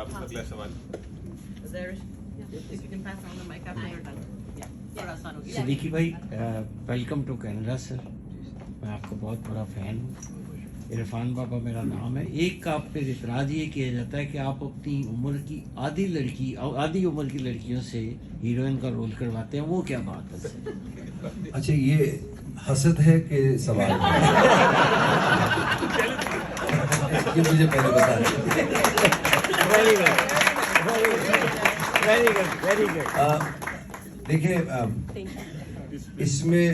आपसे अगला सवाल। There, if you can pass on the mic after you're done. Yeah, थोड़ा आसान हो गया। सिद्दीकी भाई, वेलकम टू कनाडा सर। मैं आपका बहुत बड़ा फ़ैन हूँ। इरफान बाबा मेरा नाम है। एक आप पे इतराज़ ये किया जाता है कि आप अपनी उम्र की आधी उम्र की लड़कियों से हीरोइन का रोल करवाते हैं, वो क्या बात है सर? अच्छा, ये हसद है कि सवाल है? ये मुझे पहले बता दें। Very good, very good. देखिए, इसमें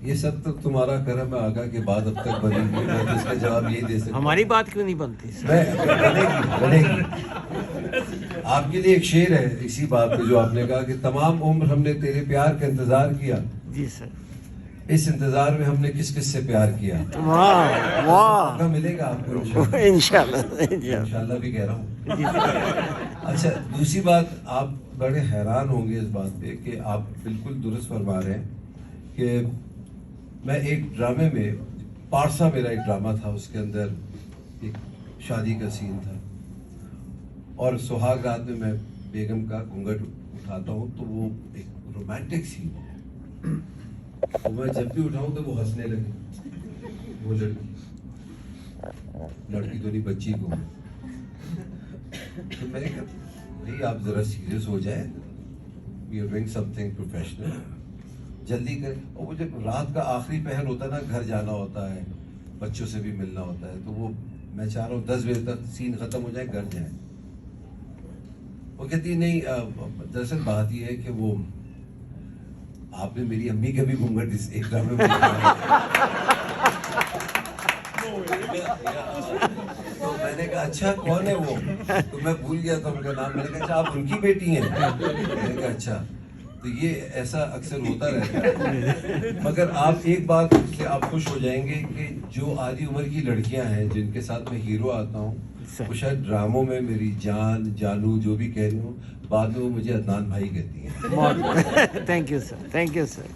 ये सब तो तुम्हारा कर्म है आगा के बाद अब तक बनी हुई। मैं तो इसका जवाब यही दे सकता हूं। हमारी बात क्यों नहीं बनती सर? बनेगी। आपके लिए एक शेर है इसी बात पे जो आपने कहा कि तमाम उम्र हमने तेरे प्यार का इंतजार किया। जी सर। इस इंतजार में हमने किस किस से प्यार किया। वाह वाह, मौका मिलेगा आपको इंशाल्लाह भी कह रहा हूँ। अच्छा, दूसरी बात, आप बड़े हैरान होंगे इस बात पे कि आप बिल्कुल दुरुस्त फरमा रहे हैं कि मैं एक ड्रामे में, पारसा मेरा एक ड्रामा था, उसके अंदर एक शादी का सीन था और सुहाग रात में मैं बेगम का घूंघट उठाता हूँ तो वो एक रोमांटिक सीन है। तो मैं जब भी उठाऊं तो वो हंसने लगे, वो लड़की तो नहीं, बच्ची को। तो मैंने कहा भाई आप जरा सीरियस हो जाए, we are doing something professional, जल्दी कर। और वो जब रात का आखिरी पहर होता है ना, घर जाना होता है, बच्चों से भी मिलना होता है, तो वो मैं चाह रहा हूँ 10 बजे तक सीन खत्म हो जाए, घर जाए। वो कहती नहीं, दरअसल बात ये है कि वो आपने मेरी अम्मी का भी घूंघट इस एक ड्रामे में तो मैंने कहा अच्छा कौन है वो, तो मैं भूल गया था उनका नाम। मैंने कहा अच्छा आप उनकी बेटी हैं? मैंने कहा अच्छा। तो ये ऐसा अक्सर होता रहता है। मगर आप एक बात से आप खुश हो जाएंगे कि जो आधी उम्र की लड़कियां हैं जिनके साथ मैं हीरो आता हूँ, वो शायद ड्रामों में मेरी जान जानू जो भी कह रही हूँ, बाद में वो मुझे अदनान भाई कहती हैं। Thank you sir, thank you sir.